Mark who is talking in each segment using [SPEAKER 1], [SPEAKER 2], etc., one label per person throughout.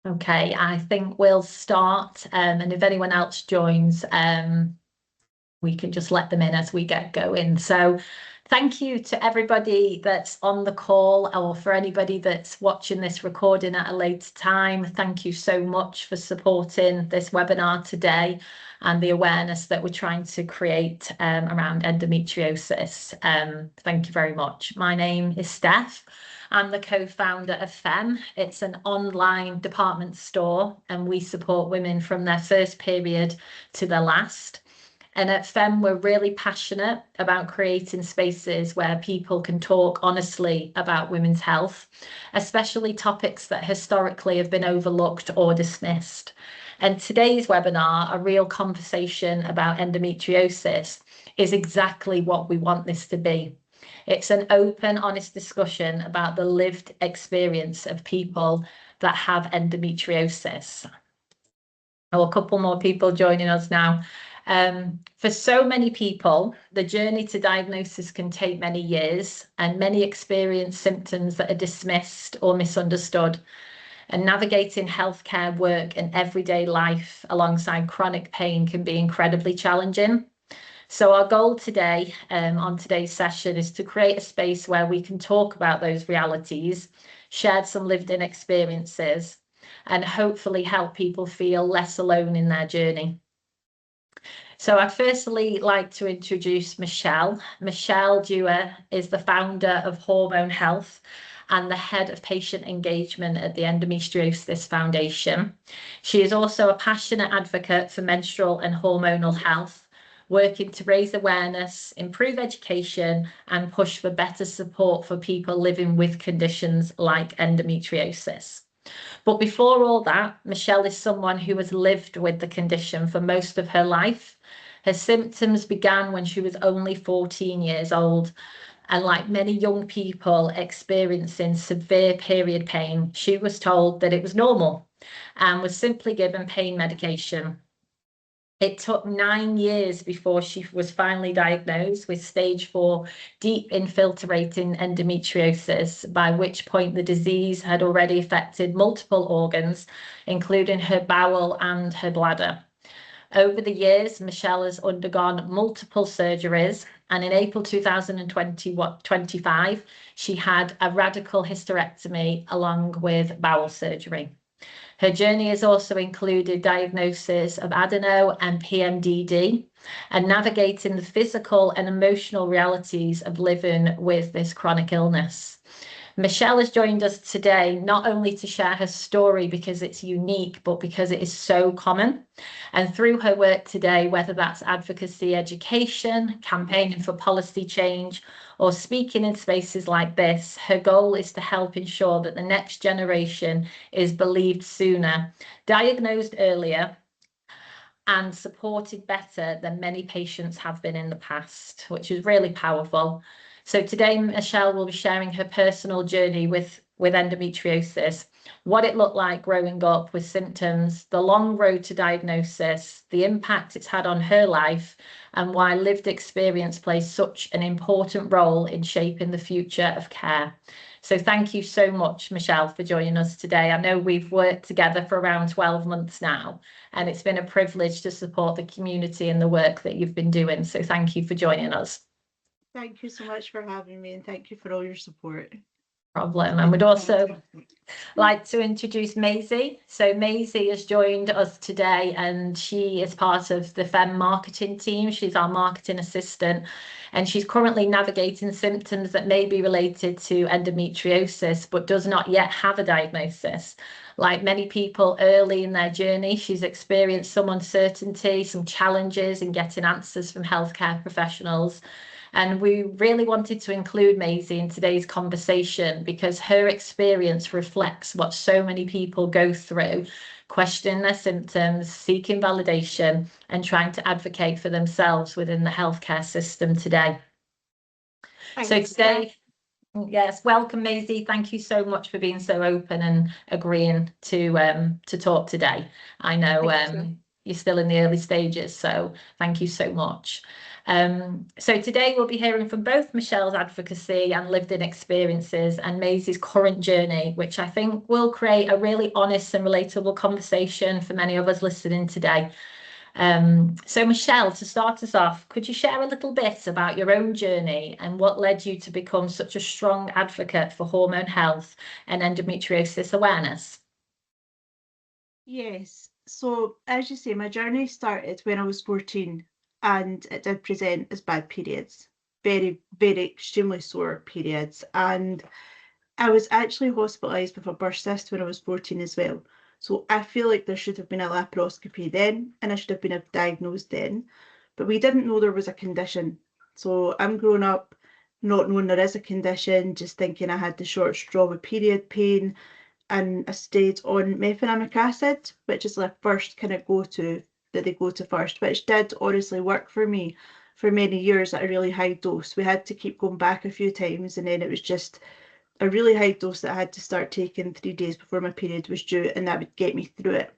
[SPEAKER 1] Okay, I think we'll start, and if anyone else joins, we can just let them in as we get going. So thank you to everybody that's on the call, or for anybody that's watching this recording at a later time. Thank you so much for supporting this webinar today and the awareness that we're trying to create around endometriosis. Thank you very much. My name is Steph. I'm the co-founder of Femme. It's an online department store, and we support women from their first period to their last. And at Femme, we're really passionate about creating spaces where people can talk honestly about women's health, especially topics that historically have been overlooked or dismissed. And today's webinar, a real conversation about endometriosis, is exactly what we want this to be. It's an open, honest discussion about the lived experience of people that have endometriosis. Oh, a couple more people joining us now. For so many people, the journey to diagnosis can take many years, and many experience symptoms that are dismissed or misunderstood. And navigating healthcare work and everyday life alongside chronic pain can be incredibly challenging. So our goal today, on today's session, is to create a space where we can talk about those realities, share some lived-in experiences, and hopefully help people feel less alone in their journey. So I'd firstly like to introduce Michelle. Michelle Dewar is the founder of Hormone Health and the head of patient engagement at the Endometriosis Foundation. She is also a passionate advocate for menstrual and hormonal health, working to raise awareness, improve education, and push for better support for people living with conditions like endometriosis. But before all that, Michelle is someone who has lived with the condition for most of her life. Her symptoms began when she was only 14 years old. And like many young people experiencing severe period pain, she was told that it was normal and was simply given pain medication. It took 9 years before she was finally diagnosed with stage 4 deep infiltrating endometriosis, by which point the disease had already affected multiple organs, including her bowel and her bladder. Over the years, Michelle has undergone multiple surgeries, and in April 2025, she had a radical hysterectomy along with bowel surgery. Her journey has also included diagnosis of adeno and PMDD and navigating the physical and emotional realities of living with this chronic illness. Michelle has joined us today not only to share her story because it's unique, but because it is so common. And through her work today, whether that's advocacy, education, campaigning for policy change, or speaking in spaces like this, her goal is to help ensure that the next generation is believed sooner, diagnosed earlier, and supported better than many patients have been in the past, which is really powerful. So today, Michelle will be sharing her personal journey with endometriosis, what it looked like growing up with symptoms, the long road to diagnosis, the impact it's had on her life, and why lived experience plays such an important role in shaping the future of care. So thank you so much, Michelle, for joining us today. I know we've worked together for around 12 months now, and it's been a privilege to support the community and the work that you've been doing. So thank you for joining us.
[SPEAKER 2] Thank you so much for having me, and thank you for all your support.
[SPEAKER 1] Problem. And we'd also like to introduce Maisie. So Maisie has joined us today, and she is part of the Femme marketing team. She's our marketing assistant, and she's currently navigating symptoms that may be related to endometriosis, but does not yet have a diagnosis. Like many people early in their journey, she's experienced some uncertainty, some challenges in getting answers from healthcare professionals. And we really wanted to include Maisie in today's conversation because her experience reflects what so many people go through, questioning their symptoms, seeking validation, and trying to advocate for themselves within the healthcare system today. So today, yes, welcome, Maisie. Thank you so much for being so open and agreeing to talk today. I know you're still in the early stages, so thank you so much. So today we'll be hearing from both Michelle's advocacy and lived-in experiences and Maisie's current journey, which I think will create a really honest and relatable conversation for many of us listening today. So Michelle, to start us off, could you share a little bit about your own journey and what led you to become such a strong advocate for hormone health and endometriosis awareness?
[SPEAKER 2] Yes. So, as you say, my journey started when I was 14 and it did present as bad periods. Very, very extremely sore periods. And I was actually hospitalised with a burst cyst when I was 14 as well. So I feel like there should have been a laparoscopy then and I should have been diagnosed then. But we didn't know there was a condition. So I'm growing up not knowing there is a condition, just thinking I had the short straw with period pain, and I stayed on mefenamic acid, which is the first kind of go-to that they go to first, which did honestly work for me for many years at a really high dose. We had to keep going back a few times, and then it was just a really high dose that I had to start taking 3 days before my period was due, and that would get me through it.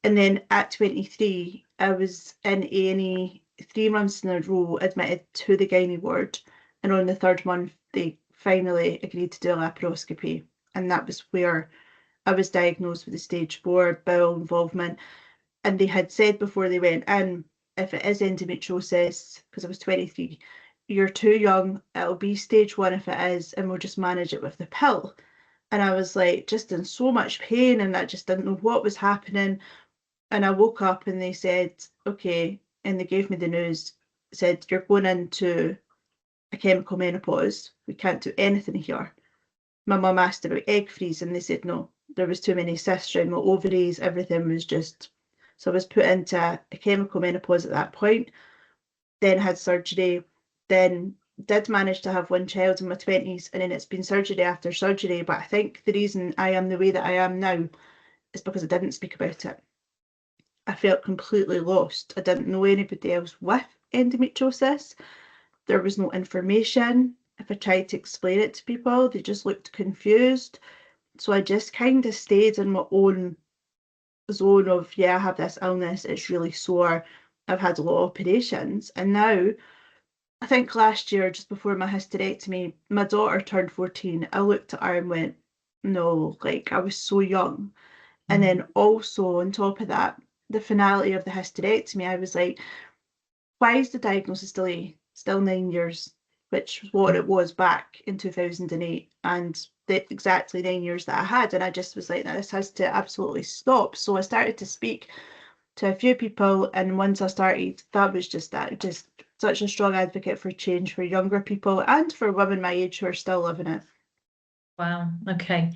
[SPEAKER 2] And then at 23, I was in A&E 3 months in a row, admitted to the gynae ward, and on the third month, they finally agreed to do a laparoscopy, and that was where I was diagnosed with the stage 4 bowel involvement. And they had said before they went in, if it is endometriosis, because I was 23, you're too young, it'll be stage 1 if it is, and we'll just manage it with the pill. And I was like, just in so much pain, and I just didn't know what was happening. And I woke up and they said, okay, and they gave me the news, said, you're going into a chemical menopause. We can't do anything here. My mum asked about egg freeze and they said no, there was too many cysts around my ovaries, everything was just, so I was put into a chemical menopause at that point, then had surgery, then did manage to have one child in my 20s, and then it's been surgery after surgery. But I think the reason I am the way that I am now is because I didn't speak about it. I felt completely lost. I didn't know anybody else with endometriosis. There was no information. If I tried to explain it to people, they just looked confused. So I just kind of stayed in my own zone of, yeah, I have this illness, it's really sore, I've had a lot of operations. And now, I think last year, just before my hysterectomy, my daughter turned 14. I looked at her and went, no, like I was so young. And then also on top of that, the finality of the hysterectomy, I was like, why is the diagnosis delay still 9 years, which was what it was back in 2008, and the exactly 9 years that I had. And I just was like, this has to absolutely stop. So I started to speak to a few people, and once I started, that was just that, just such a strong advocate for change for younger people and for women my age who are still living it.
[SPEAKER 1] Wow. Okay.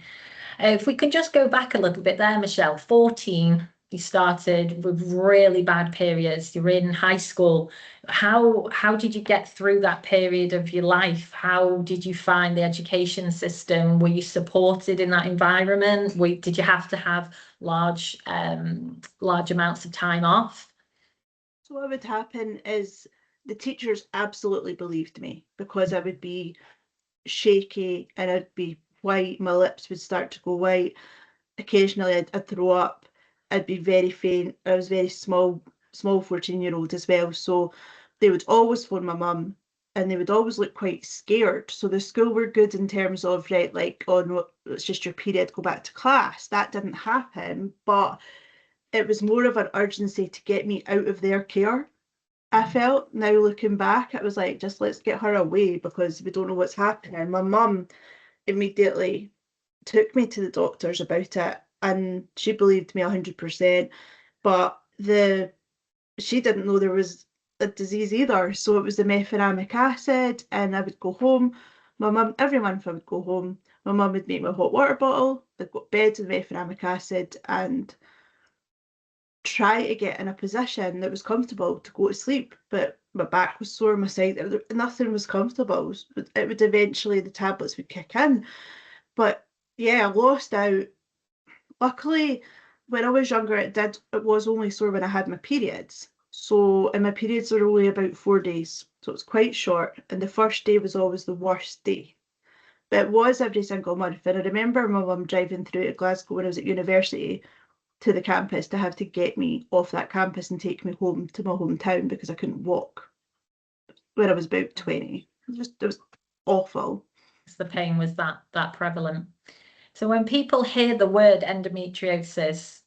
[SPEAKER 1] If we could just go back a little bit there, Michelle, 14, you started with really bad periods. You were in high school. How did you get through that period of your life? How did you find the education system? Were you supported in that environment? Did you have to have large amounts of time off?
[SPEAKER 2] So what would happen is the teachers absolutely believed me because I would be shaky and I'd be white, my lips would start to go white. Occasionally I'd throw up, I'd be very faint. I was very small 14-year-old as well. So they would always phone my mum and they would always look quite scared. So the school were good in terms of, right, like, oh no, it's just your period, go back to class. That didn't happen, but it was more of an urgency to get me out of their care. I felt now looking back, it was like, just let's get her away because we don't know what's happening. My mum immediately took me to the doctors about it and she believed me 100%, but she didn't know there was a disease either. So it was the mefenamic acid, and I would go home. My mum, every month I would go home. My mum would make me a hot water bottle. I'd go to bed with mefenamic acid and try to get in a position that was comfortable to go to sleep. But my back was sore, my side, nothing was comfortable. It would eventually, the tablets would kick in. But yeah, I lost out. Luckily, when I was younger, it was only sore when I had my periods. So, and my periods were only about 4 days. So it was quite short. And the first day was always the worst day. But it was every single month. And I remember my mum driving through to Glasgow when I was at university to the campus to have to get me off that campus and take me home to my hometown because I couldn't walk. when I was about 20. It was awful.
[SPEAKER 1] The pain was that prevalent. So when people hear the word endometriosis,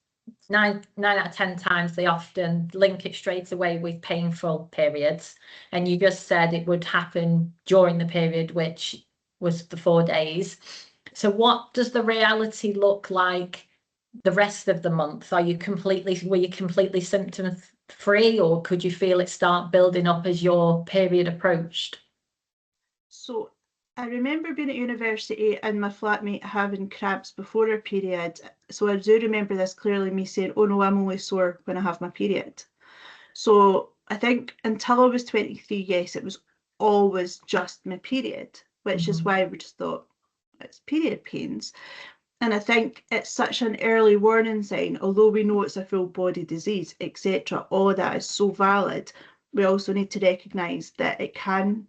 [SPEAKER 1] nine out of 10 times they often link it straight away with painful periods. And you just said it would happen during the period, which was the 4 days. So what does the reality look like the rest of the month? Were you completely symptom free, or could you feel it start building up as your period approached?
[SPEAKER 2] So I remember being at university and my flatmate having cramps before her period. So I do remember this clearly, me saying, oh no, I'm only sore when I have my period. So I think until I was 23, yes, it was always just my period, which is why we just thought it's period pains. And I think it's such an early warning sign, although we know it's a full body disease, etc. All of that is so valid. We also need to recognise that it can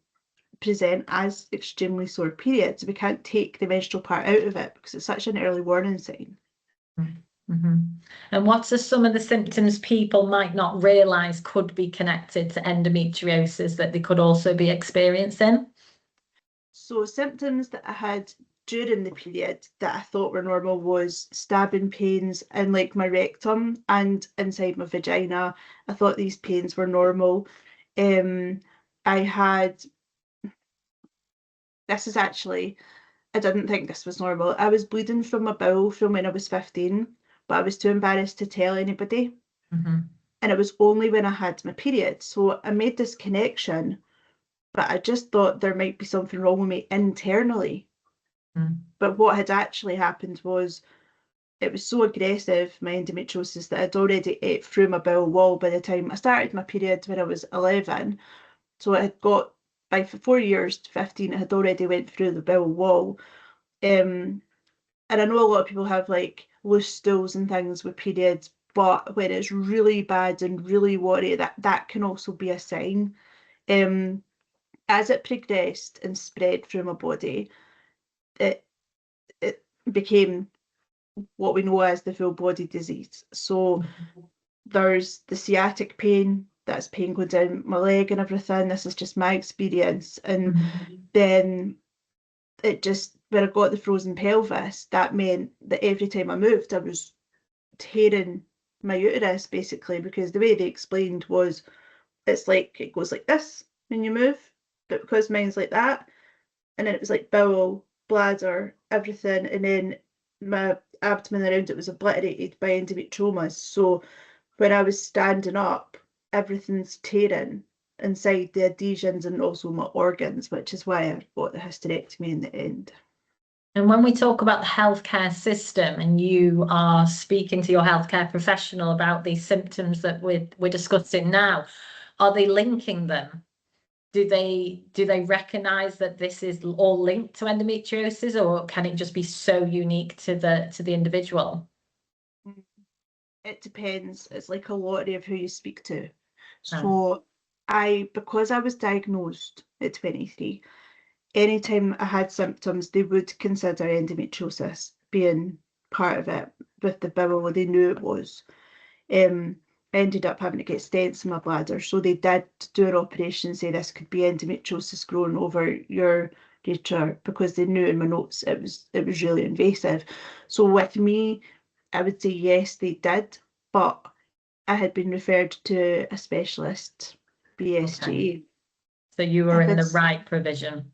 [SPEAKER 2] present as extremely sore periods. We can't take the menstrual part out of it because it's such an early warning sign.
[SPEAKER 1] And what are some of the symptoms people might not realise could be connected to endometriosis that they could also be experiencing?
[SPEAKER 2] So symptoms that I had during the period that I thought were normal was stabbing pains in like my rectum and inside my vagina. I thought these pains were normal. I had, this is actually, I didn't think this was normal. I was bleeding from my bowel from when I was 15, but I was too embarrassed to tell anybody. And it was only when I had my period. So I made this connection, but I just thought there might be something wrong with me internally. But what had actually happened was it was so aggressive, my endometriosis, that I'd already ate through my bowel wall by the time I started my period when I was 11. So it had got, by 4 years to 15, it had already went through the bowel wall. And I know a lot of people have like loose stools and things with periods, but when it's really bad and really worry, that can also be a sign. As it progressed and spread through my body, it became what we know as the full body disease. So there's the sciatic pain, that's pain going down my leg and everything. This is just my experience. And then it just, when I got the frozen pelvis, that meant that every time I moved, I was tearing my uterus basically, because the way they explained was it's like it goes like this when you move, but because mine's like that, and then it was like bowel, bladder, everything, and then my abdomen around it was obliterated by endometriomas. So when I was standing up, everything's tearing inside the adhesions and also my organs, which is why I got the hysterectomy in the end.
[SPEAKER 1] And when we talk about the healthcare system and you are speaking to your healthcare professional about these symptoms that we're discussing now, are they linking them? Do they recognise that this is all linked to endometriosis, or can it just be so unique to the individual?
[SPEAKER 2] It depends. It's like a lottery of who you speak to. So because I was diagnosed at 23, anytime I had symptoms, they would consider endometriosis being part of it with the bowel. They knew it was. I ended up having to get stents in my bladder. So they did do an operation and say this could be endometriosis growing over your ureter, because they knew in my notes it was really invasive. So with me, I would say yes, they did, but I had been referred to a specialist, BSG.
[SPEAKER 1] Okay. So you were in the right provision.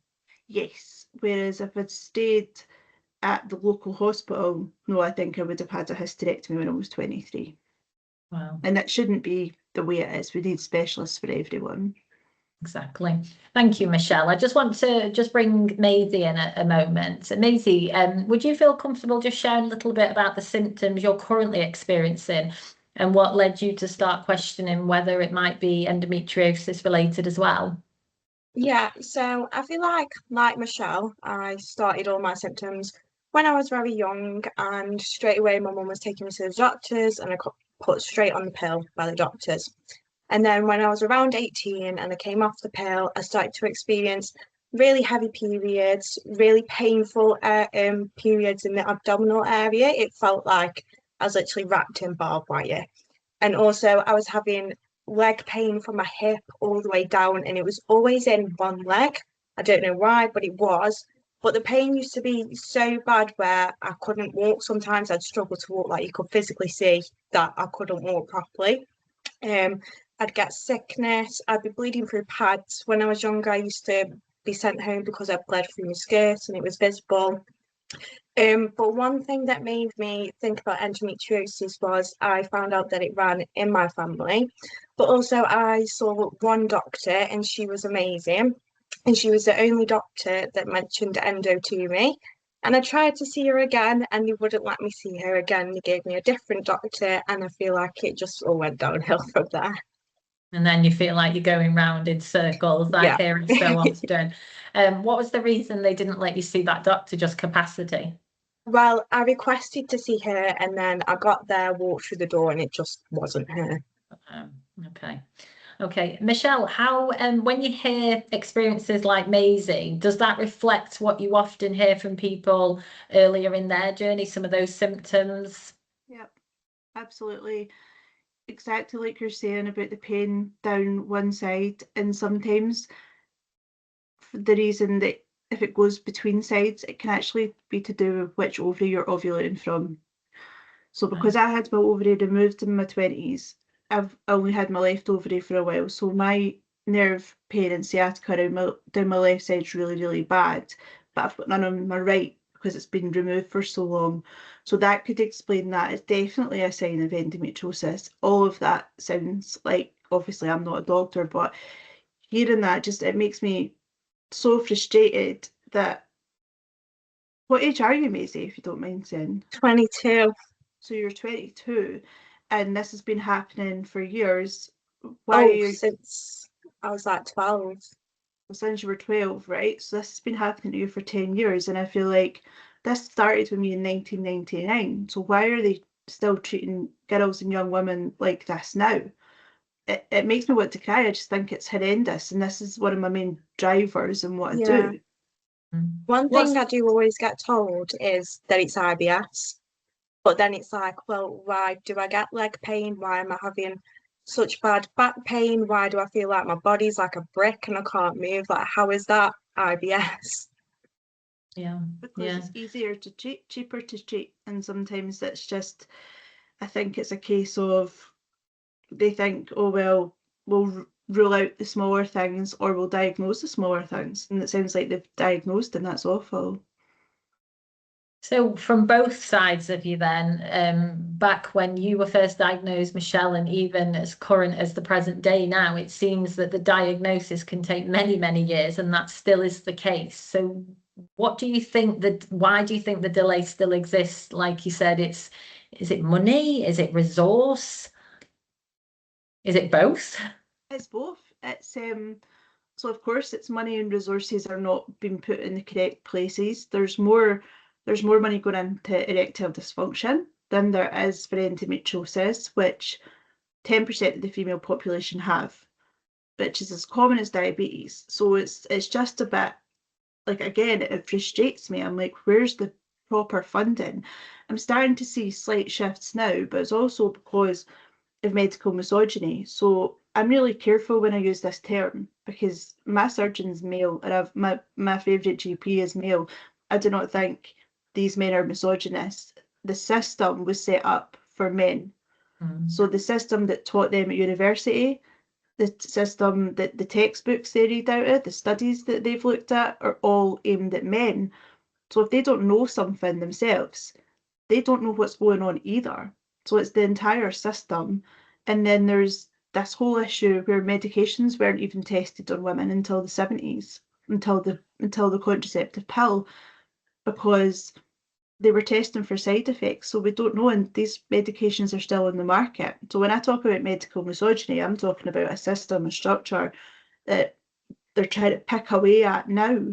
[SPEAKER 2] Yes, whereas if I'd stayed at the local hospital, no, I think I would have had a hysterectomy when I was 23.
[SPEAKER 1] Wow.
[SPEAKER 2] And that shouldn't be the way it is. We need specialists for everyone.
[SPEAKER 1] Exactly. Thank you, Michelle. I just want to bring Maisie in a moment. Maisie, would you feel comfortable just sharing a little bit about the symptoms you're currently experiencing and what led you to start questioning whether it might be endometriosis related as well?
[SPEAKER 3] Yeah, so I feel like Michelle, I started all my symptoms when I was very young, and straight away my mum was taking me to the doctors and I got put straight on the pill by the doctors. And then when I was around 18 and I came off the pill, I started to experience really heavy periods, really painful periods in the abdominal area. It felt like I was literally wrapped in barbed wire. And also I was having leg pain from my hip all the way down, and it was always in one leg. I don't know why, but it was. But the pain used to be so bad where I couldn't walk. Sometimes I'd struggle to walk, like you could physically see that I couldn't walk properly. I'd get sickness. I'd be bleeding through pads. When I was younger, I used to be sent home because I bled through my skirt and it was visible. But one thing that made me think about endometriosis was I found out that it ran in my family. But also I saw one doctor and she was amazing. And she was the only doctor that mentioned endo to me. And I tried to see her again and they wouldn't let me see her again. They gave me a different doctor and I feel like it just all went downhill from there.
[SPEAKER 1] And then you feel like you're going round in circles, I
[SPEAKER 3] Yeah.
[SPEAKER 1] hear it so often. What was the reason they didn't let you see that doctor? Just capacity?
[SPEAKER 3] Well, I requested to see her and then I got there, walked through the door and it just wasn't her.
[SPEAKER 1] Okay. Okay, Michelle, how when you hear experiences like Maisie, does that reflect what you often hear from people earlier in their journey, some of those symptoms?
[SPEAKER 2] Yep, absolutely. Exactly like you're saying about the pain down one side, and sometimes the reason that if it goes between sides, it can actually be to do with which ovary you're ovulating from. So because I had my ovary removed in my 20s, I've only had my left ovary for a while. So my nerve pain and sciatica down my left side is really, really bad. But I've got none on my right because it's been removed for so long. So that could explain that. It's definitely a sign of endometriosis. All of that sounds like, obviously I'm not a doctor, but hearing that just, it makes me so frustrated that, what age are you, Maisie, if you don't mind saying?
[SPEAKER 3] 22.
[SPEAKER 2] So you're 22 and this has been happening for years. Why?
[SPEAKER 3] Since I was like 12.
[SPEAKER 2] Since you were 12, right? So this has been happening to you for 10 years. And I feel like this started with me in 1999. So why are they still treating girls and young women like this now? It makes me want to cry. I just think it's horrendous. And this is one of my main drivers in what I do.
[SPEAKER 3] One thing I do always get told is that it's IBS. But then it's like, well, why do I get leg pain? Why am I having such bad back pain? Why do I feel like my body's like a brick and I can't move? Like, how is that IBS?
[SPEAKER 1] Yeah.
[SPEAKER 2] Because it's easier to treat, cheaper to treat. And sometimes it's just, I think it's a case of they think, oh, well, we'll rule out the smaller things or we'll diagnose the smaller things. And it sounds like they've diagnosed and that's awful.
[SPEAKER 1] So from both sides of you then, back when you were first diagnosed, Michelle, and even as current as the present day now, it seems that the diagnosis can take many, many years, and that still is the case. So what do you think why do you think the delay still exists? Like you said, is it money? Is it resource? Is it both?
[SPEAKER 2] It's both. It's so of course it's money and resources are not being put in the correct places. There's more money going into erectile dysfunction than there is for endometriosis, which 10% of the female population have, which is as common as diabetes. So it's just a bit like, again, it frustrates me. I'm like, where's the proper funding? I'm starting to see slight shifts now, but it's also because of medical misogyny. So I'm really careful when I use this term because my surgeon's male and I've my favourite GP is male. I do not think these men are misogynists. The system was set up for men. So the system that taught them at university, the system that the textbooks they read out of, the studies that they've looked at are all aimed at men. So if they don't know something themselves, they don't know what's going on either. So it's the entire system. And then there's this whole issue where medications weren't even tested on women until the 70s, until the contraceptive pill, because they were testing for side effects. So we don't know, and these medications are still on the market. So when I talk about medical misogyny, I'm talking about a system, a structure that they're trying to pick away at now.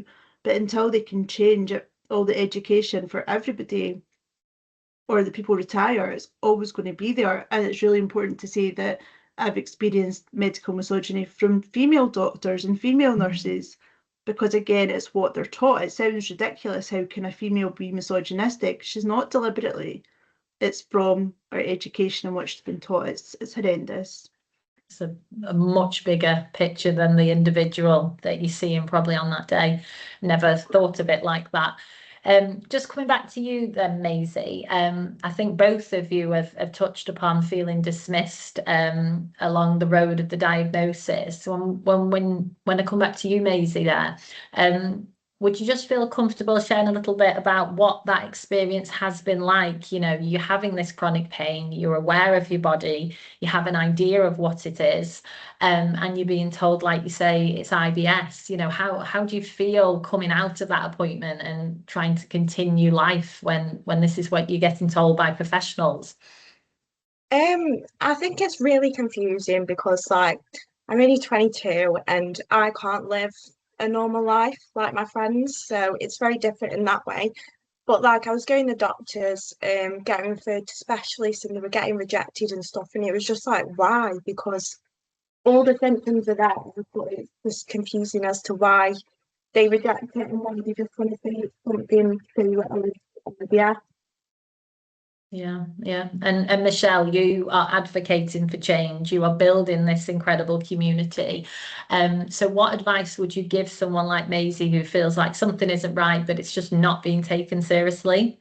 [SPEAKER 2] But until they can change it, all the education for everybody, or the people retire, it's always going to be there. And it's really important to say that I've experienced medical misogyny from female doctors and female nurses, because again, it's what they're taught. It sounds ridiculous. How can a female be misogynistic? She's not deliberately. It's from our education and what she's been taught. It's horrendous.
[SPEAKER 1] It's a much bigger picture than the individual that you're seeing probably on that day. Never thought of it like that. Just coming back to you then, Maisie, I think both of you have touched upon feeling dismissed along the road of the diagnosis. So when I come back to you, Maisie, there, would you just feel comfortable sharing a little bit about what that experience has been like? You know, you're having this chronic pain, you're aware of your body, you have an idea of what it is, and you're being told, like you say, it's IBS. You know, how do you feel coming out of that appointment and trying to continue life when this is what you're getting told by professionals?
[SPEAKER 3] I think it's really confusing because like I'm only 22 and I can't live a normal life like my friends, so it's very different in that way. But like I was going to doctors, getting referred to specialists, and they were getting rejected and stuff, and it was just like why? Because all the symptoms are there, but it's just confusing as to why they reject it and why they just want to say it's something to yeah.
[SPEAKER 1] Yeah. And Michelle, you are advocating for change. You are building this incredible community. So what advice would you give someone like Maisie who feels like something isn't right, but it's just not being taken seriously?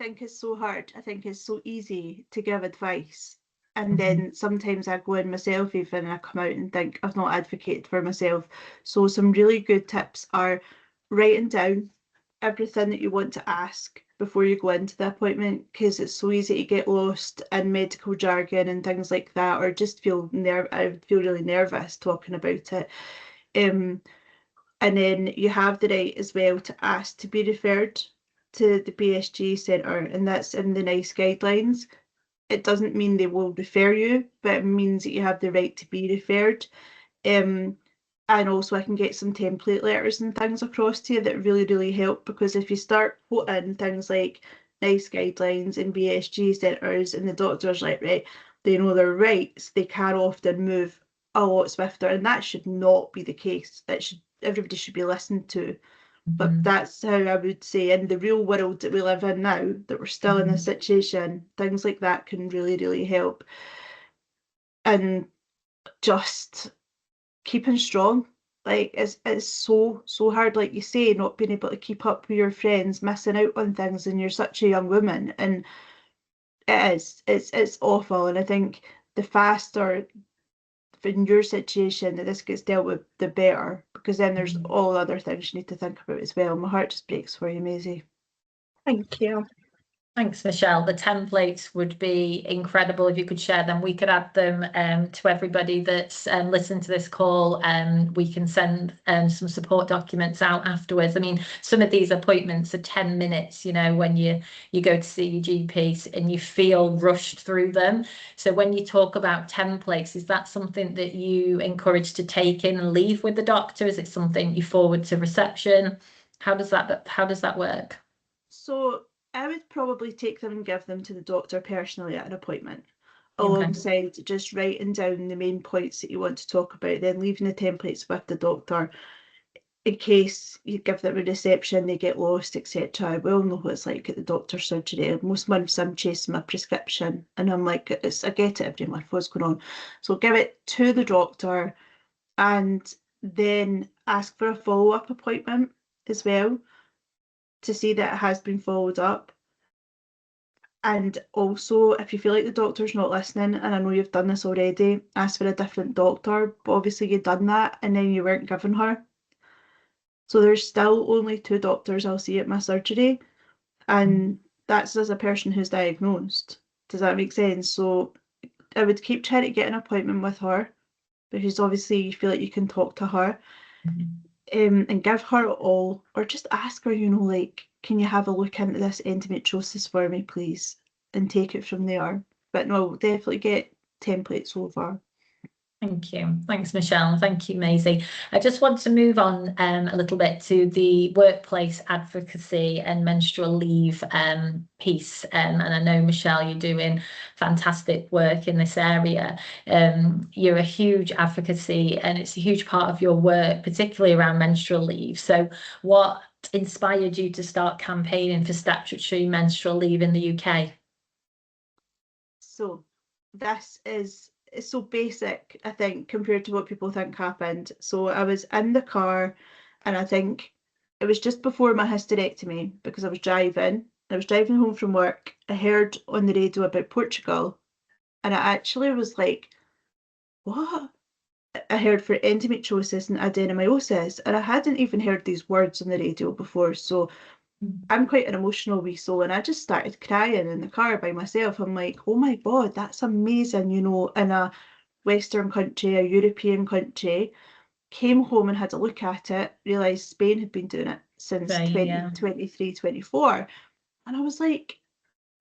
[SPEAKER 2] I think it's so hard. I think it's so easy to give advice. And then sometimes I go in myself even and I come out and think I've not advocated for myself. So some really good tips are writing down everything that you want to ask before you go into the appointment, because it's so easy to get lost in medical jargon and things like that, or just feel I would feel really nervous talking about it. And then you have the right as well to ask to be referred to the BSG centre, and that's in the NICE guidelines. It doesn't mean they will refer you, but it means that you have the right to be referred. And also I can get some template letters and things across to you that really help, because if you start putting things like NICE guidelines and BSG centres and the doctor's like, right, they know their rights, they can often move a lot swifter, and that should not be the case. Everybody should be listened to. But that's how I would say in the real world that we live in now, that we're still in this situation, things like that can really help. And just keeping strong. Like it's so hard, like you say, not being able to keep up with your friends, missing out on things, and you're such a young woman, and it's awful. And I think the faster in your situation that this gets dealt with, the better, because then there's all other things you need to think about as well. My heart just breaks for you, Maisie.
[SPEAKER 3] Thank you.
[SPEAKER 1] Thanks, Michelle. The templates would be incredible if you could share them. We could add them to everybody that's listened to this call, and we can send some support documents out afterwards. I mean, some of these appointments are 10 minutes, you know, when you go to see your GP and you feel rushed through them. So when you talk about templates, is that something that you encourage to take in and leave with the doctor? Is it something you forward to reception? How does that work?
[SPEAKER 2] So I would probably take them and give them to the doctor personally at an appointment,
[SPEAKER 1] Okay.
[SPEAKER 2] alongside just writing down the main points that you want to talk about, then leaving the templates with the doctor in case you give them a reception, they get lost, etc. We all know what it's like at the doctor's surgery. Most months I'm chasing my prescription and I'm like, I get it every month, what's going on? So give it to the doctor and then ask for a follow-up appointment as well, to see that it has been followed up. And also, if you feel like the doctor's not listening, and I know you've done this already, ask for a different doctor, but obviously you've done that and then you weren't given her. So there's still only 2 doctors I'll see at my surgery, and that's as a person who's diagnosed. Does that make sense? So I would keep trying to get an appointment with her, because obviously you feel like you can talk to her. And give her all, or just ask her, you know, like, can you have a look into this endometriosis for me, please? And take it from there. But no, definitely get templates over.
[SPEAKER 1] Thank you. Thanks, Michelle. Thank you, Maisie. I just want to move on a little bit to the workplace advocacy and menstrual leave piece. And I know, Michelle, you're doing fantastic work in this area. You're a huge advocacy and it's a huge part of your work, particularly around menstrual leave. So what inspired you to start campaigning for statutory menstrual leave in the UK?
[SPEAKER 2] So this is it's so basic, I think, compared to what people think happened. So I was in the car, and I think it was just before my hysterectomy, because I was driving. I was driving home from work. I heard on the radio about Portugal, and I actually was like, what? I heard for endometriosis and adenomyosis, and I hadn't even heard these words on the radio before. So I'm quite an emotional wee soul, and I just started crying in the car by myself. I'm like, oh my God, that's amazing, you know, in a Western country, a European country. Came home and had a look at it, realised Spain had been doing it since
[SPEAKER 1] Right, yeah.
[SPEAKER 2] 2023, 24. And I was like,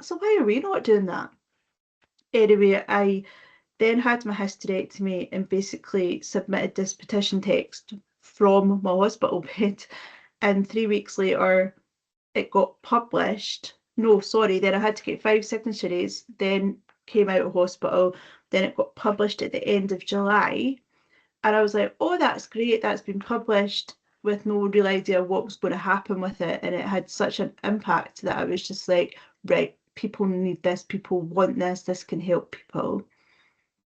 [SPEAKER 2] so why are we not doing that? Anyway, I then had my hysterectomy and basically submitted this petition text from my hospital bed. And 3 weeks later, it got published. No, sorry, then I had to get 5 signatories, then came out of hospital, then it got published at the end of July. And I was like, oh, that's great, that's been published, with no real idea what was going to happen with it. And it had such an impact that I was just like, right, people need this, people want this can help people.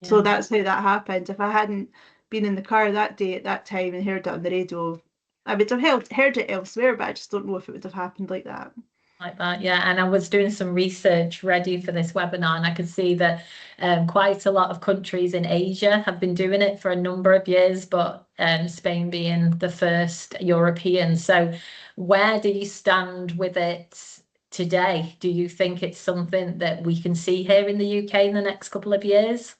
[SPEAKER 2] So
[SPEAKER 1] Yeah.
[SPEAKER 2] that's how that happened. If I hadn't been in the car that day at that time and heard it on the radio, I would have heard it elsewhere, but I just don't know if it would have happened like that.
[SPEAKER 1] Like that, yeah. And I was doing some research ready for this webinar, and I could see that quite a lot of countries in Asia have been doing it for a number of years, but Spain being the first European. So where do you stand with it today? Do you think it's something that we can see here in the UK in the next couple of years?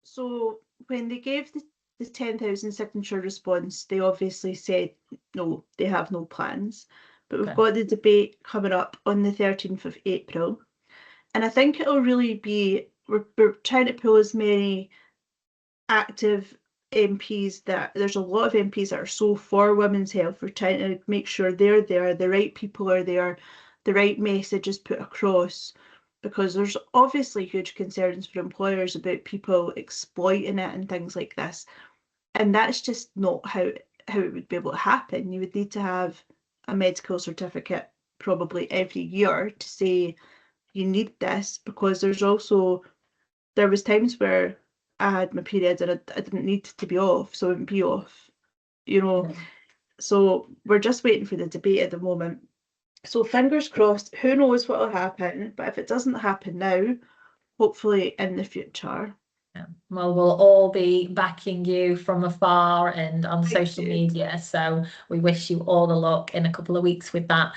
[SPEAKER 2] So when they gave the 10,000 signature response, they obviously said no, they have no plans. But we've got the debate coming up on the 13th of April. And I think it'll really be, we're trying to pull as many active MPs, that there's a lot of MPs that are so for women's health. We're trying to make sure they're there, the right people are there, the right message is put across, because there's obviously huge concerns for employers about people exploiting it and things like this. And that's just not how it would be able to happen. You would need to have a medical certificate probably every year to say you need this, because there was times where I had my period and I didn't need to be off, so I wouldn't be off, you know.
[SPEAKER 1] Yeah.
[SPEAKER 2] So we're just waiting for the debate at the moment. So fingers crossed, who knows what will happen, but if it doesn't happen now, hopefully in the future.
[SPEAKER 1] Yeah. Well, we'll all be backing you from afar and on
[SPEAKER 2] Thank
[SPEAKER 1] social
[SPEAKER 2] you.
[SPEAKER 1] media. So we wish you all the luck in a couple of weeks with that.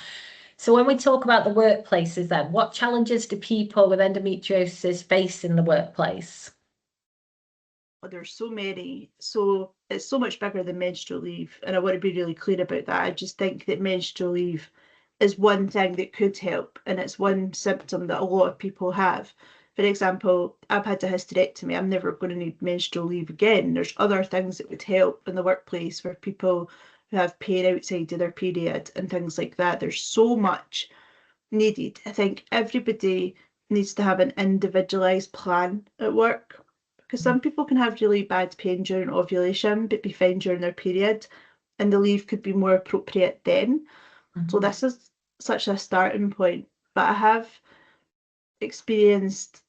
[SPEAKER 1] So when we talk about the workplaces then, what challenges do people with endometriosis face in the workplace?
[SPEAKER 2] Oh, there's so many. So it's so much bigger than menstrual leave. And I want to be really clear about that. I just think that menstrual leave is one thing that could help. And it's one symptom that a lot of people have. For example, I've had a hysterectomy. I'm never going to need menstrual leave again. There's other things that would help in the workplace for people who have pain outside of their period and things like that. There's so much needed. I think everybody needs to have an individualized plan at work, because some people can have really bad pain during ovulation but be fine during their period, and the leave could be more appropriate then. So this is such a starting point. But I have experienced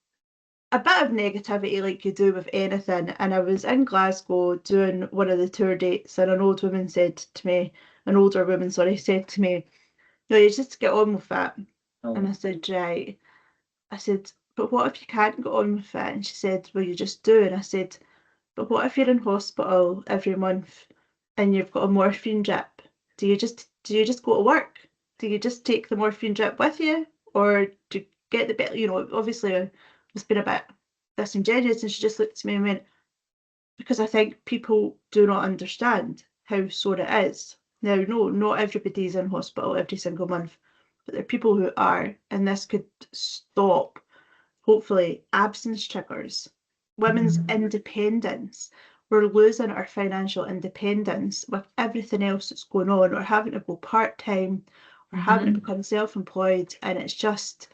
[SPEAKER 2] a bit of negativity like you do with anything, and I was in Glasgow doing one of the tour dates, and an older woman, said to me, said to me, no, you just get on with it. And I said, right. I said, but what if you can't get on with it? And she said, well, you just do. And I said, but what if you're in hospital every month and you've got a morphine drip? Do you just go to work? Do you just take the morphine drip with you? Or do you get the bit, you know, obviously I was being a bit disingenuous, and she just looked at me and went, because I think people do not understand how sore it is. Now, no, not everybody's in hospital every single month, but there are people who are, and this could stop, hopefully, absence triggers, women's independence. We're losing our financial independence with everything else that's going on, or having to go part-time, or having to become self-employed, and it's just,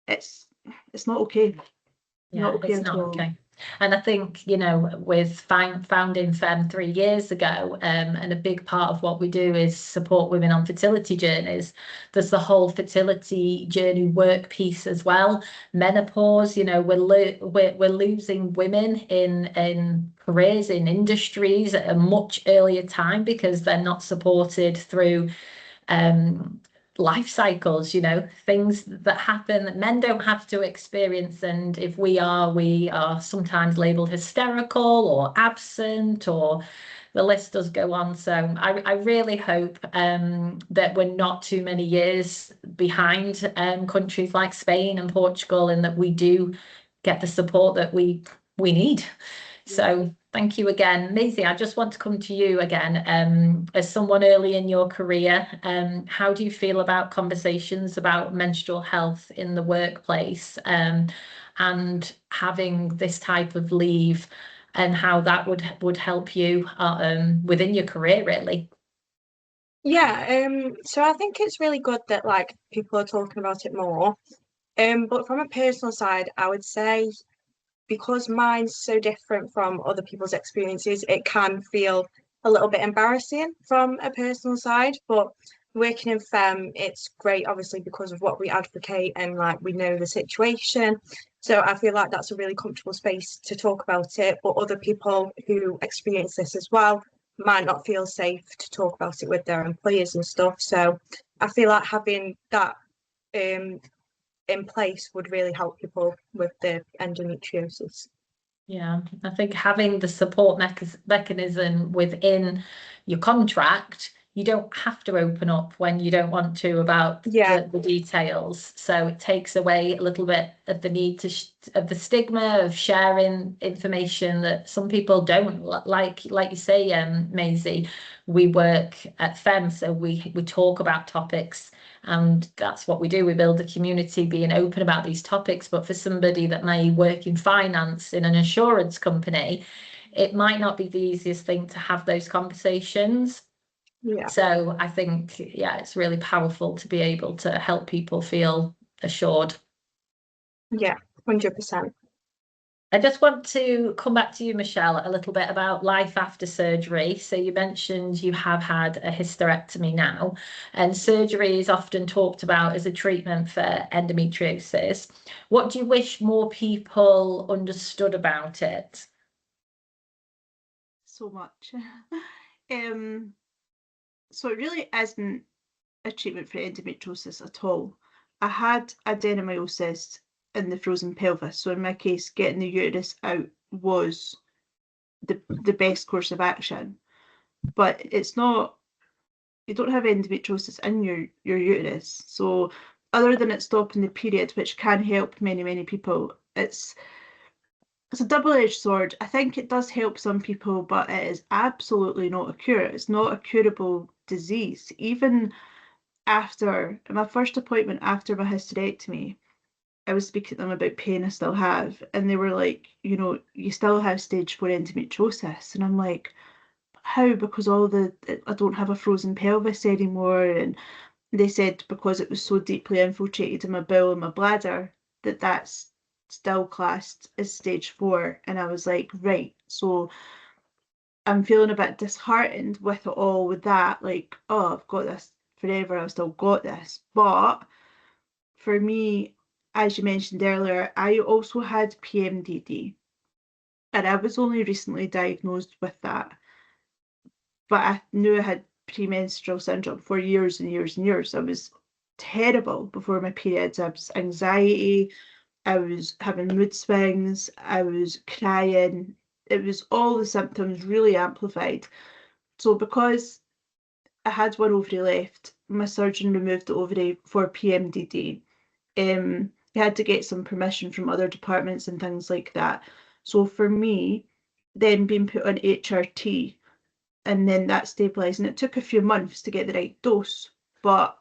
[SPEAKER 2] it's not okay.
[SPEAKER 1] Yeah,
[SPEAKER 2] Not okay
[SPEAKER 1] it's
[SPEAKER 2] at
[SPEAKER 1] not
[SPEAKER 2] all.
[SPEAKER 1] okay. And I think, you know, with founding Femme 3 years ago, and a big part of what we do is support women on fertility journeys. There's the whole fertility journey work piece as well. Menopause, you know, we're losing women in careers, in industries at a much earlier time because they're not supported through life cycles, you know, things that happen that men don't have to experience. And if we are sometimes labeled hysterical or absent, or the list does go on. So I really hope that we're not too many years behind countries like Spain and Portugal, and that we do get the support that we need. So thank you again, Maisie. I just want to come to you again. As someone early in your career, how do you feel about conversations about menstrual health in the workplace, and having this type of leave, and how that would help you within your career, really?
[SPEAKER 3] Yeah, so I think it's really good that like people are talking about it more. But from a personal side, I would say because mine's so different from other people's experiences, it can feel a little bit embarrassing from a personal side. But working in femme, it's great, obviously, because of what we advocate and like we know the situation. So I feel like that's a really comfortable space to talk about it. But other people who experience this as well might not feel safe to talk about it with their employers and stuff. So I feel like having that in place would really help people with the endometriosis.
[SPEAKER 1] Yeah, I think having the support mechanism within your contract, you don't have to open up when you don't want to about the details. So it takes away a little bit of the need of the stigma of sharing information that some people don't like you say, Maisie. We work at Femme, so we talk about topics, and that's what we do. We build a community being open about these topics. But for somebody that may work in finance in an insurance company, it might not be the easiest thing to have those conversations.
[SPEAKER 3] Yeah.
[SPEAKER 1] So I think, yeah, it's really powerful to be able to help people feel assured.
[SPEAKER 3] Yeah, 100%.
[SPEAKER 1] I just want to come back to you, Michelle, a little bit about life after surgery. So you mentioned you have had a hysterectomy now, and surgery is often talked about as a treatment for endometriosis. What do you wish more people understood about it?
[SPEAKER 2] So much. So it really isn't a treatment for endometriosis at all. I had adenomyosis in the frozen pelvis, so in my case, getting the uterus out was the best course of action. But it's not, you don't have endometriosis in your uterus. So other than it stopping the period, which can help many people, it's a double-edged sword. I think it does help some people, but it is absolutely not a cure. It's not a curable disease. Even after my first appointment after my hysterectomy, I was speaking to them about pain I still have, and they were like, you know, you still have stage 4 endometriosis. And I'm like, how? Because I don't have a frozen pelvis anymore. And they said because it was so deeply infiltrated in my bowel and my bladder, that's still classed as stage 4. And I was like, right. So I'm feeling a bit disheartened with it all, with that, like, oh, I've got this forever, I've still got this. But for me, as you mentioned earlier, I also had PMDD, and I was only recently diagnosed with that. But I knew I had premenstrual syndrome for years and years and years. I was terrible before my periods. I was anxiety, I was having mood swings, I was crying. It was all the symptoms really amplified. So because I had one ovary left, my surgeon removed the ovary for PMDD. I had to get some permission from other departments and things like that. So for me, then being put on HRT, and then that stabilized, and it took a few months to get the right dose, but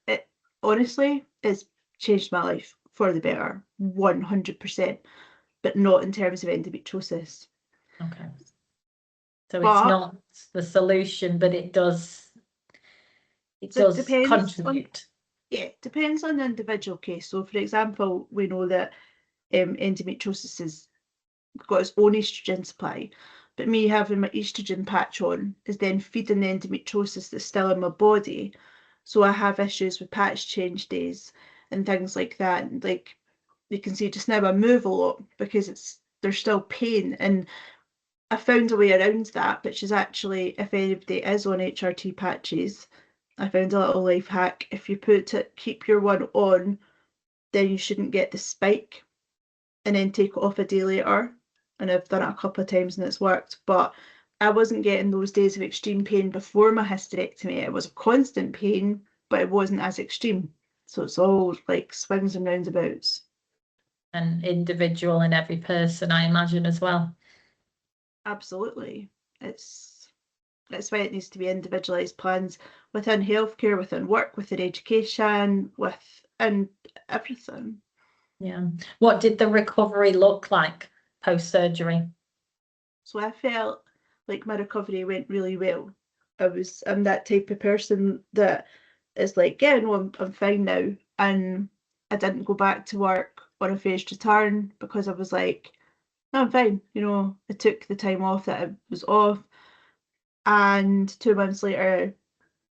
[SPEAKER 2] it honestly has changed my life for the better, 100%, but not in terms of endometriosis.
[SPEAKER 1] Okay. So it's
[SPEAKER 2] But
[SPEAKER 1] not the solution, but it does
[SPEAKER 2] so it
[SPEAKER 1] contribute.
[SPEAKER 2] Depends on the individual case. So for example, we know that endometriosis is got its own estrogen supply. But me having my estrogen patch on is then feeding the endometriosis that's still in my body. So I have issues with patch change days and things like that. And like you can see just now I move a lot because there's still pain. And I found a way around that, which is actually, if anybody is on HRT patches, I found a little life hack. If you keep your one on, then you shouldn't get the spike and then take it off a day later. And I've done it a couple of times and it's worked, but I wasn't getting those days of extreme pain before my hysterectomy. It was a constant pain, but it wasn't as extreme. So it's all like swings and roundabouts.
[SPEAKER 1] And individual in every person, I imagine, as well.
[SPEAKER 2] Absolutely. That's why it needs to be individualised plans within healthcare, within work, within education, and everything.
[SPEAKER 1] Yeah. What did the recovery look like post-surgery?
[SPEAKER 2] So I felt like my recovery went really well. I'm that type of person that is like, yeah, no, I'm fine now. And I didn't go back to work on a phased return because I was like, no, I'm fine. I took the time off that I was off. And 2 months later,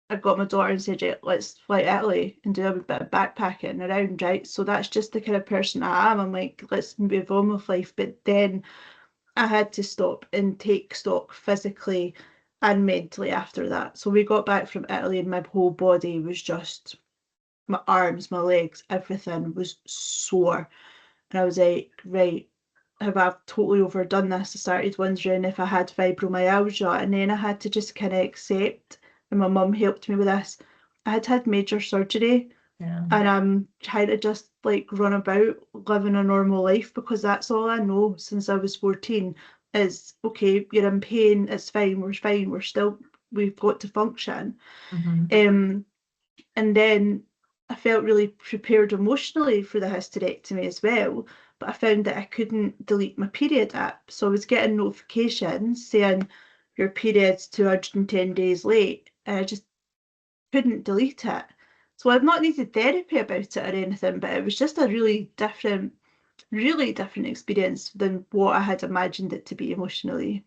[SPEAKER 2] I got my daughter and said, yeah, let's fly to Italy and do a bit of backpacking around, right? So that's just the kind of person I am. I'm like, let's move on with life. But then I had to stop and take stock physically and mentally after that. So we got back from Italy and my whole body was just, my arms, my legs, everything was sore. And I was like, right, have I totally overdone this? I started wondering if I had fibromyalgia, and then I had to just kind of accept, and my mum helped me with this. I had major surgery,
[SPEAKER 1] Yeah.
[SPEAKER 2] and I'm trying to just like run about living a normal life because that's all I know since I was 14 is, okay, you're in pain, it's fine, we've got to function.
[SPEAKER 1] Mhm.
[SPEAKER 2] And then I felt really prepared emotionally for the hysterectomy as well, but I found that I couldn't delete my period app. So I was getting notifications saying your period's 210 days late, and I just couldn't delete it. So I've not needed therapy about it or anything, but it was just a really different experience than what I had imagined it to be emotionally.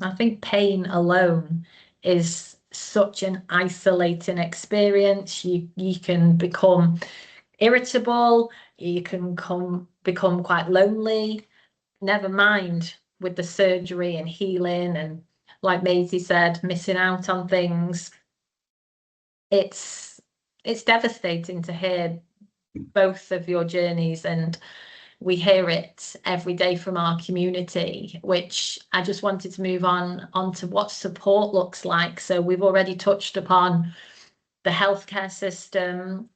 [SPEAKER 1] I think pain alone is such an isolating experience. You can become irritable, you can become quite lonely, never mind with the surgery and healing and, like Maisie said, missing out on things. It's devastating to hear both of your journeys, and we hear it every day from our community, which I just wanted to move on to what support looks like. So we've already touched upon the healthcare system,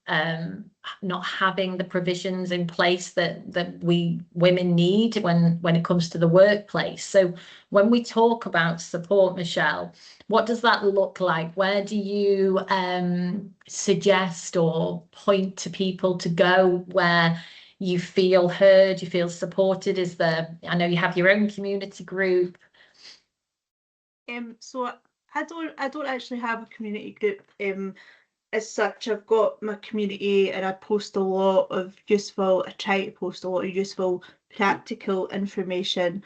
[SPEAKER 1] not having the provisions in place that we women need when it comes to the workplace. So when we talk about support, Michelle, what does that look like? Where do you suggest or point to people to go where you feel heard, you feel supported? I know you have your own community group.
[SPEAKER 2] So I don't actually have a community group as such. I've got my community and I try to post a lot of useful practical information,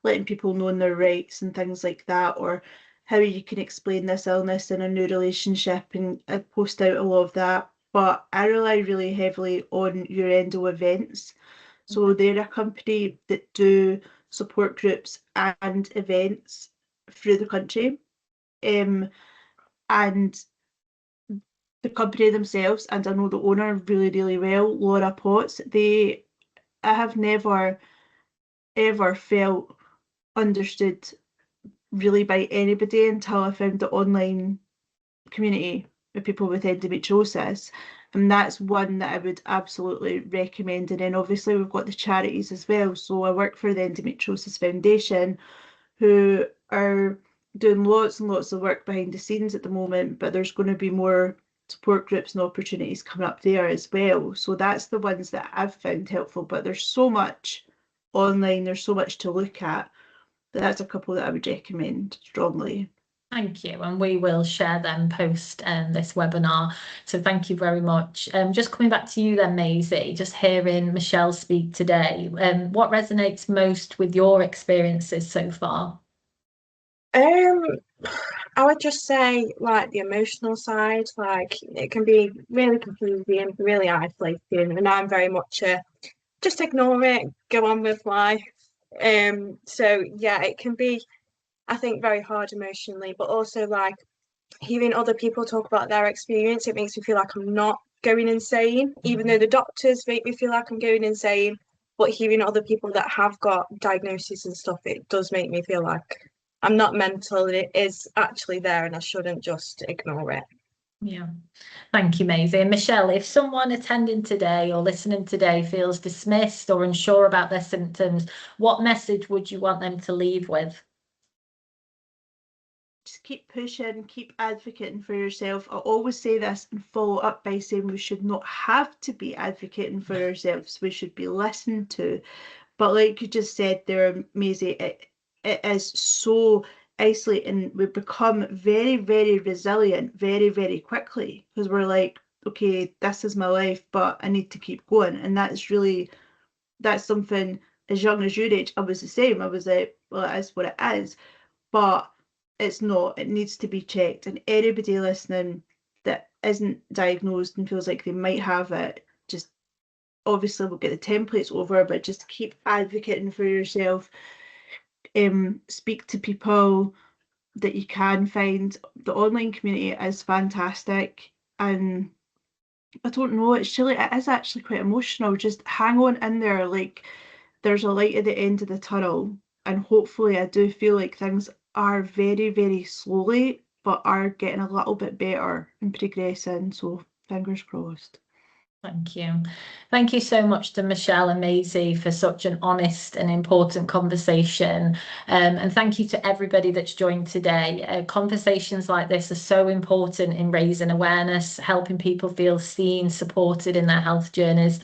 [SPEAKER 2] letting people know their rights and things like that, or how you can explain this illness in a new relationship, and I post out a lot of that. But I rely really heavily on your endo events. So they're a company that do support groups and events through the country. And the company themselves, and I know the owner really, really well, Laura Potts, I have never ever felt understood really by anybody until I found the online community with people with endometriosis. And that's one that I would absolutely recommend. And then obviously we've got the charities as well. So I work for the Endometriosis Foundation, who are doing lots and lots of work behind the scenes at the moment, but there's going to be more support groups and opportunities coming up there as well. So that's the ones that I've found helpful, but there's so much online, there's so much to look at. That's a couple that I would recommend strongly.
[SPEAKER 1] Thank you, and we will share them post this webinar. So thank you very much. Just coming back to you then, Maisie, just hearing Michelle speak today, what resonates most with your experiences so far?
[SPEAKER 3] I would just say like the emotional side, like it can be really confusing, really isolating, and I'm very much just ignore it, go on with life. So yeah, it can be, I think, very hard emotionally, but also like hearing other people talk about their experience, it makes me feel like I'm not going insane, even though the doctors make me feel like I'm going insane. But hearing other people that have got diagnoses and stuff, it does make me feel like I'm not mental. It is actually there, and I shouldn't just ignore it.
[SPEAKER 1] Yeah, thank you, Maisie. And Michelle, if someone attending today or listening today feels dismissed or unsure about their symptoms, what message would you want them to leave with?
[SPEAKER 2] Just keep pushing, keep advocating for yourself. I always say this and follow up by saying we should not have to be advocating for ourselves. We should be listened to. But like you just said there, Maisie, it is so isolating. We become very, very resilient very, very quickly because we're like, okay, this is my life, but I need to keep going. And that's something as young as your age, I was the same. I was like, well, it is what it is. But it's not. It needs to be checked. And anybody listening that isn't diagnosed and feels like they might have it, just obviously we'll get the templates over, but just keep advocating for yourself. Speak to people that you can find. The online community is fantastic, and I don't know, it's really, it is actually quite emotional. Just hang on in there, like there's a light at the end of the tunnel, and hopefully I do feel like things are very, very slowly, but are getting a little bit better and progressing. So fingers crossed.
[SPEAKER 1] Thank you. Thank you so much to Michelle and Maisie for such an honest and important conversation. And thank you to everybody that's joined today. Conversations like this are so important in raising awareness, helping people feel seen, supported in their health journeys.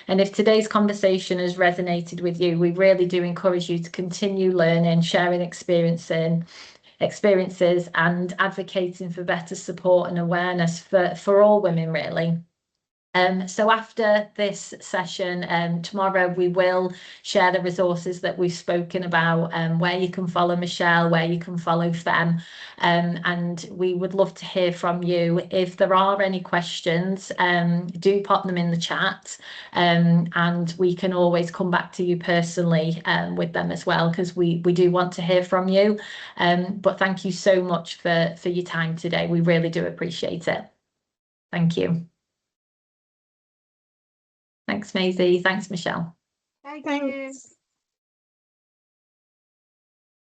[SPEAKER 1] And if today's conversation has resonated with you, we really do encourage you to continue learning, sharing experiences and advocating for better support and awareness for all women, really. So after this session, tomorrow we will share the resources that we've spoken about, where you can follow Michelle, where you can follow Femme, and we would love to hear from you. If there are any questions, do pop them in the chat, and we can always come back to you personally with them as well, because we do want to hear from you. But thank you so much for your time today. We really do appreciate it. Thank you. Thanks, Maisie. Thanks, Michelle.
[SPEAKER 2] Thank
[SPEAKER 3] Thanks.
[SPEAKER 2] you.